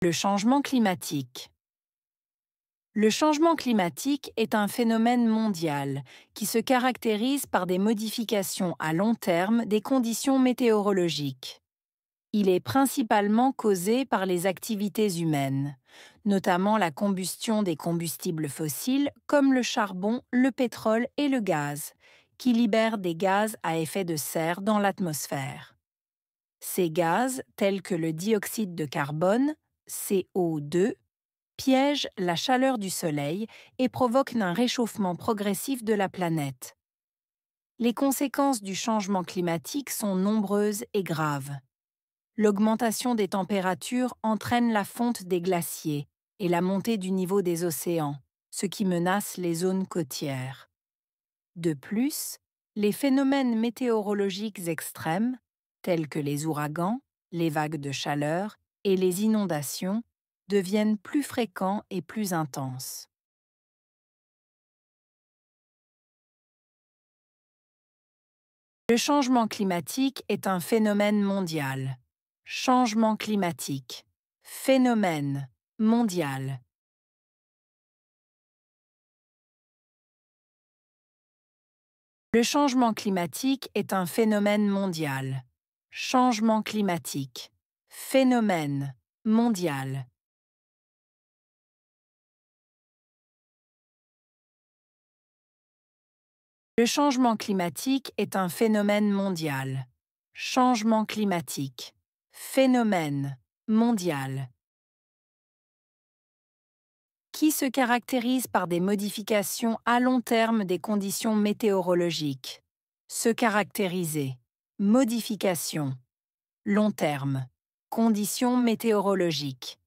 Le changement climatique. Le changement climatique est un phénomène mondial qui se caractérise par des modifications à long terme des conditions météorologiques. Il est principalement causé par les activités humaines, notamment la combustion des combustibles fossiles comme le charbon, le pétrole et le gaz, qui libèrent des gaz à effet de serre dans l'atmosphère. Ces gaz, tels que le dioxyde de carbone, CO2, piègent la chaleur du Soleil et provoquent un réchauffement progressif de la planète. Les conséquences du changement climatique sont nombreuses et graves. L'augmentation des températures entraîne la fonte des glaciers et la montée du niveau des océans, ce qui menace les zones côtières. De plus, les phénomènes météorologiques extrêmes, tels que les ouragans, les vagues de chaleur et les inondations, deviennent plus fréquents et plus intenses. Le changement climatique est un phénomène mondial. Changement climatique. Phénomène mondial. Le changement climatique est un phénomène mondial. Changement climatique. Phénomène mondial. Le changement climatique est un phénomène mondial. Changement climatique. Phénomène mondial. Qui se caractérise par des modifications à long terme des conditions météorologiques. Se caractériser. Modification. Long terme. Conditions météorologiques.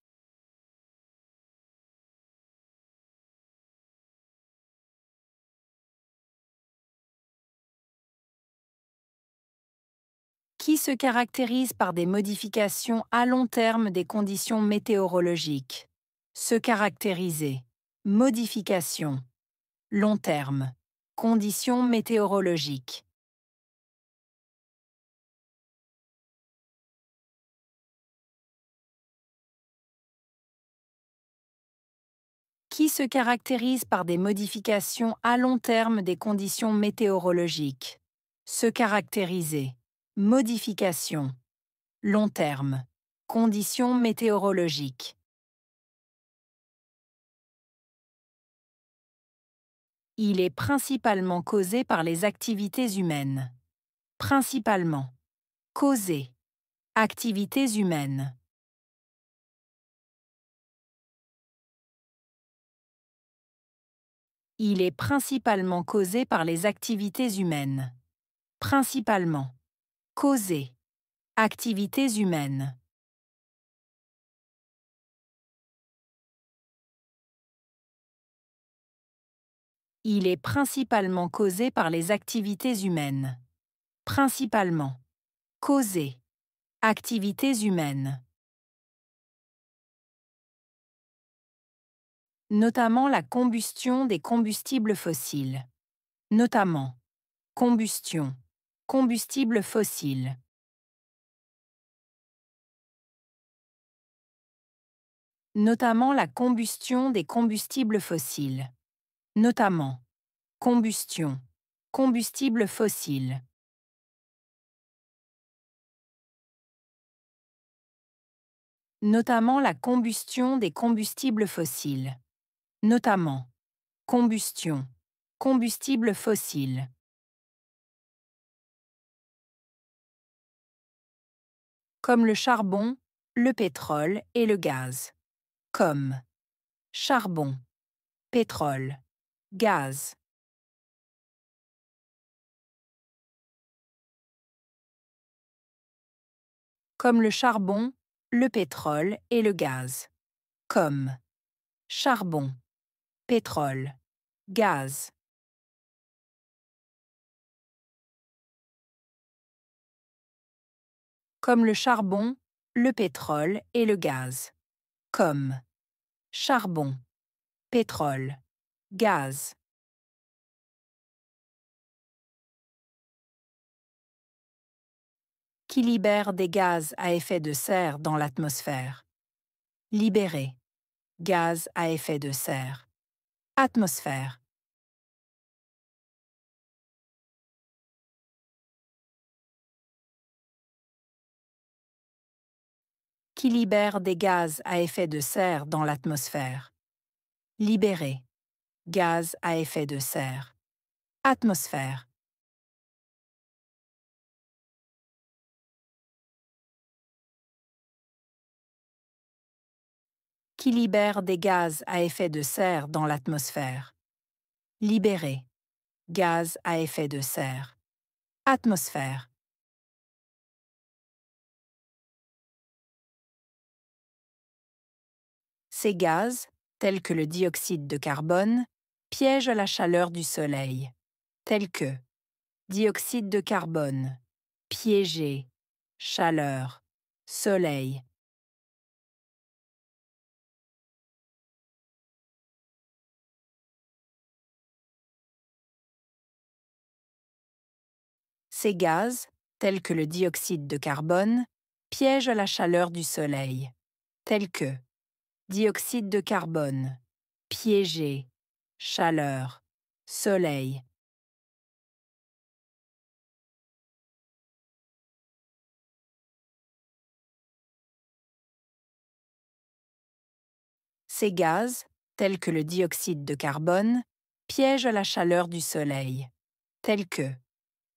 Qui se caractérise par des modifications à long terme des conditions météorologiques. Se caractériser. Modification. Long terme. Conditions météorologiques. Qui se caractérise par des modifications à long terme des conditions météorologiques. Se caractériser. Modification. Long terme. Conditions météorologiques. Il est principalement causé par les activités humaines. Principalement. Causé. Activités humaines. Il est principalement causé par les activités humaines. Principalement. Causé. Activités humaines. Il est principalement causé par les activités humaines. Principalement. Causé. Activités humaines. Notamment la combustion des combustibles fossiles. Notamment. Combustion. Combustibles fossiles. Notamment la combustion des combustibles fossiles. Notamment. Combustion. Combustibles fossiles. Notamment la combustion des combustibles fossiles. Notamment. Combustion. Combustibles fossiles. Comme le charbon, le pétrole et le gaz. Comme charbon, pétrole, gaz. Comme le charbon, le pétrole et le gaz. Comme charbon, pétrole, gaz. Comme le charbon, le pétrole et le gaz. Comme charbon, pétrole, gaz. Qui libère des gaz à effet de serre dans l'atmosphère. libéré, gaz à effet de serre, atmosphère, qui libère des gaz à effet de serre dans l'atmosphère, libéré, gaz à effet de serre, atmosphère, qui libère des gaz à effet de serre dans l'atmosphère, libéré, gaz à effet de serre, atmosphère, ces gaz, tels que le dioxyde de carbone, piègent la chaleur du Soleil, tels que dioxyde de carbone, piégé, chaleur, Soleil. Ces gaz, tels que le dioxyde de carbone, piègent la chaleur du Soleil, tels que dioxyde de carbone, piégé, chaleur, Soleil. Ces gaz, tels que le dioxyde de carbone, piègent la chaleur du Soleil, tels que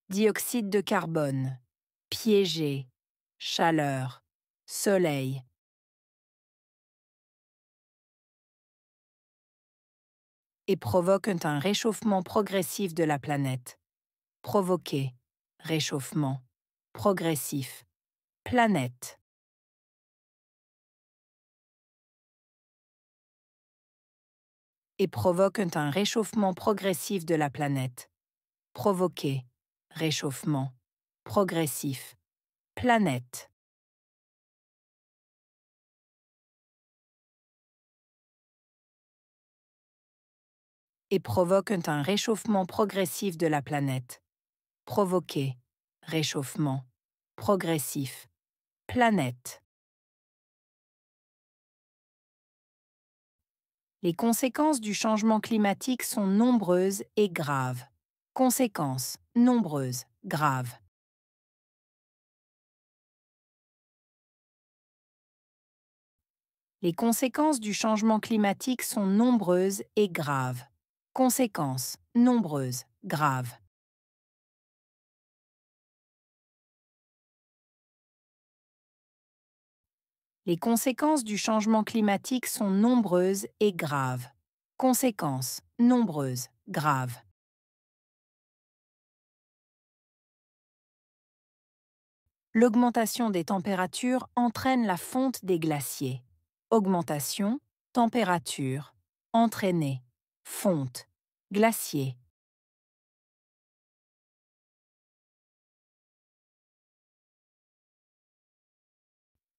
dioxyde de carbone, piégé, chaleur, Soleil. Et provoquent un réchauffement progressif de la planète. Provoquer, réchauffement, progressif, planète. Et provoquent un réchauffement progressif de la planète. Provoquer, réchauffement, progressif, planète. Et provoquent un réchauffement progressif de la planète. Provoquer, réchauffement, progressif, planète. Les conséquences du changement climatique sont nombreuses et graves. Conséquences nombreuses, graves. Les conséquences du changement climatique sont nombreuses et graves. Conséquences nombreuses, graves. Les conséquences du changement climatique sont nombreuses et graves. Conséquences nombreuses, graves. L'augmentation des températures entraîne la fonte des glaciers. Augmentation, température, entraîner, fonte, glacier.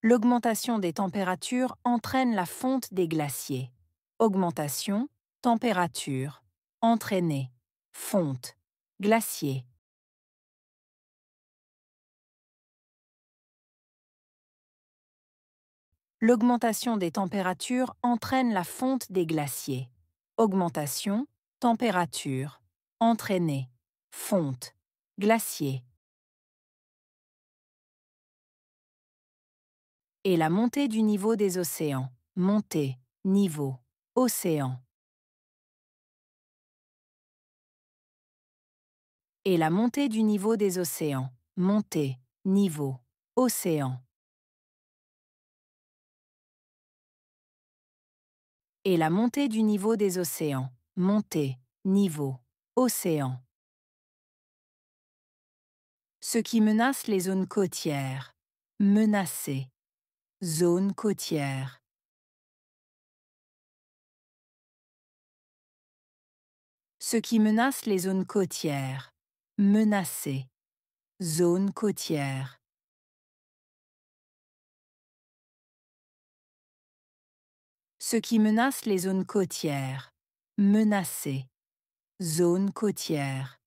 L'augmentation des températures entraîne la fonte des glaciers. Augmentation, température, entraîner, fonte, glacier. L'augmentation des températures entraîne la fonte des glaciers. Augmentation, température, entraîner, fonte, glacier. Et la montée du niveau des océans. Montée, niveau, océan. Et la montée du niveau des océans. Montée, niveau, océan. Et la montée du niveau des océans. Montée, niveau, océan. Ce qui menace les zones côtières. Menacer. Zone côtière. Ce qui menace les zones côtières. Menacer. Zone côtière. Ce qui menace les zones côtières. Menacer. Zone côtière.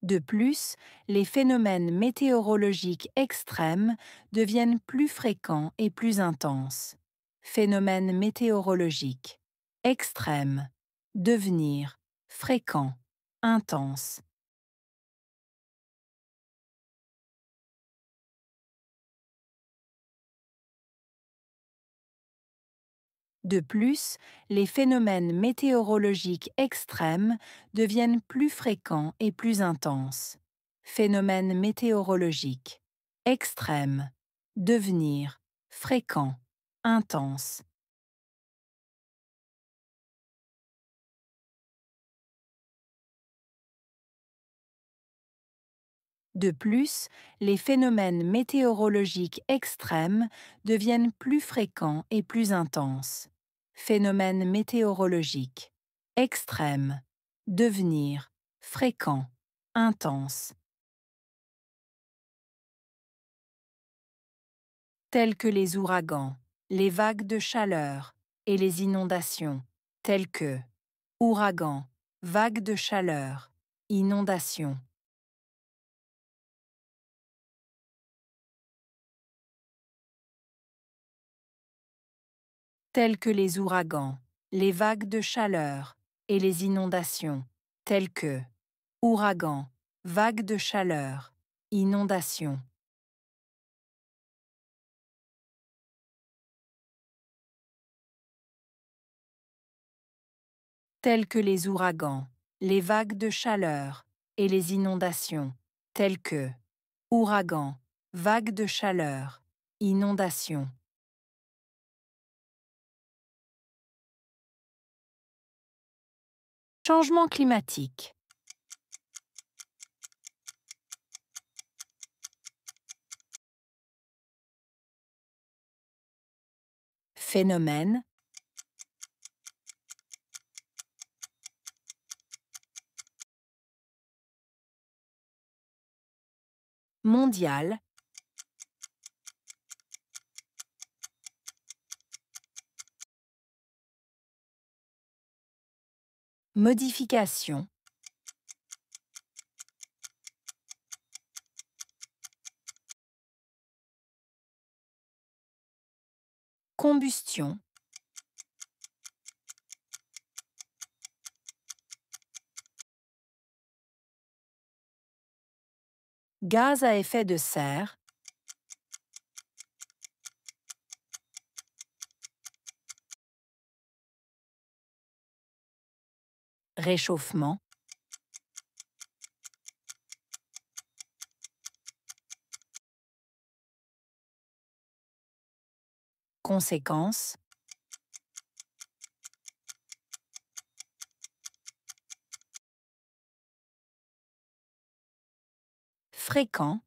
De plus, les phénomènes météorologiques extrêmes deviennent plus fréquents et plus intenses. Phénomènes météorologiques extrêmes, devenir, fréquent, intense. De plus, les phénomènes météorologiques extrêmes deviennent plus fréquents et plus intenses. Phénomènes météorologiques extrêmes, devenir, fréquent, intense. De plus, les phénomènes météorologiques extrêmes deviennent plus fréquents et plus intenses. Phénomènes météorologiques extrêmes, devenir, fréquent, intense. Tels que les ouragans, les vagues de chaleur et les inondations, tels que ouragans, vagues de chaleur, inondations. Tels que les ouragans, les vagues de chaleur et les inondations, tels que ouragans, vagues de chaleur, inondations. Tels que les ouragans, les vagues de chaleur et les inondations, tels que ouragans, vagues de chaleur, inondations. Changement climatique. Phénomène. Mondial. Modification. Combustion. Gaz à effet de serre. Réchauffement. Conséquences. Fréquent.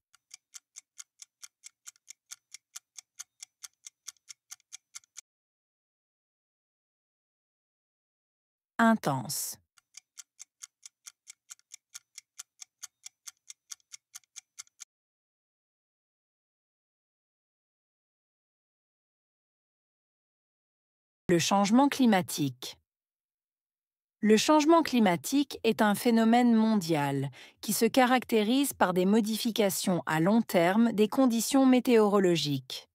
Intense. Le changement climatique. Le changement climatique est un phénomène mondial qui se caractérise par des modifications à long terme des conditions météorologiques.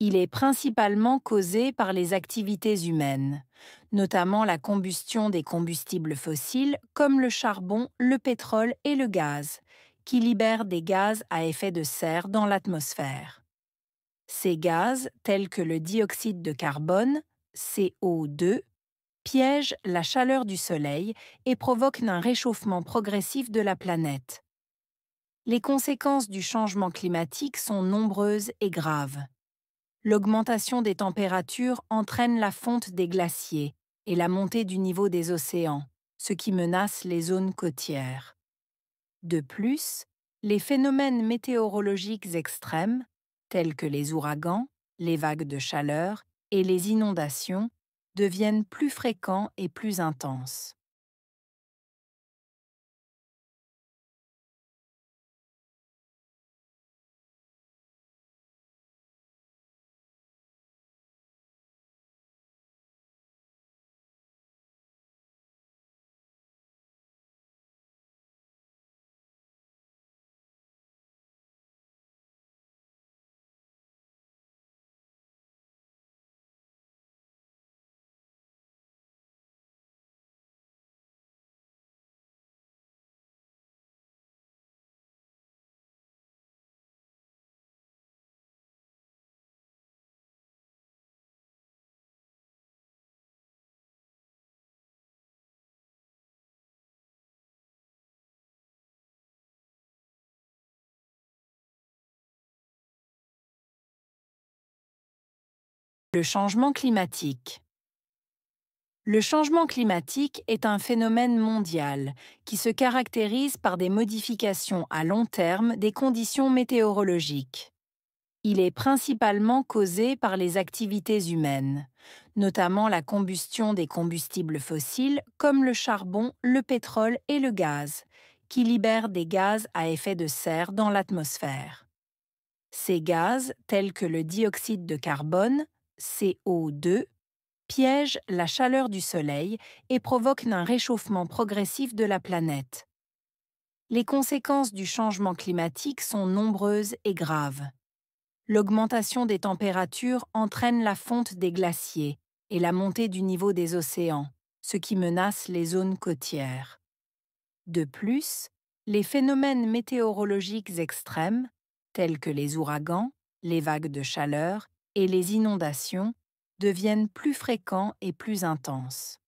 Il est principalement causé par les activités humaines, notamment la combustion des combustibles fossiles comme le charbon, le pétrole et le gaz, qui libèrent des gaz à effet de serre dans l'atmosphère. Ces gaz, tels que le dioxyde de carbone, CO2, piègent la chaleur du Soleil et provoquent un réchauffement progressif de la planète. Les conséquences du changement climatique sont nombreuses et graves. L'augmentation des températures entraîne la fonte des glaciers et la montée du niveau des océans, ce qui menace les zones côtières. De plus, les phénomènes météorologiques extrêmes, tels que les ouragans, les vagues de chaleur et les inondations, deviennent plus fréquents et plus intenses. Le changement climatique. Le changement climatique est un phénomène mondial qui se caractérise par des modifications à long terme des conditions météorologiques. Il est principalement causé par les activités humaines, notamment la combustion des combustibles fossiles comme le charbon, le pétrole et le gaz, qui libèrent des gaz à effet de serre dans l'atmosphère. Ces gaz, tels que le dioxyde de carbone, CO2, piègent la chaleur du Soleil et provoquent un réchauffement progressif de la planète. Les conséquences du changement climatique sont nombreuses et graves. L'augmentation des températures entraîne la fonte des glaciers et la montée du niveau des océans, ce qui menace les zones côtières. De plus, les phénomènes météorologiques extrêmes, tels que les ouragans, les vagues de chaleur et les inondations, deviennent plus fréquents et plus intenses.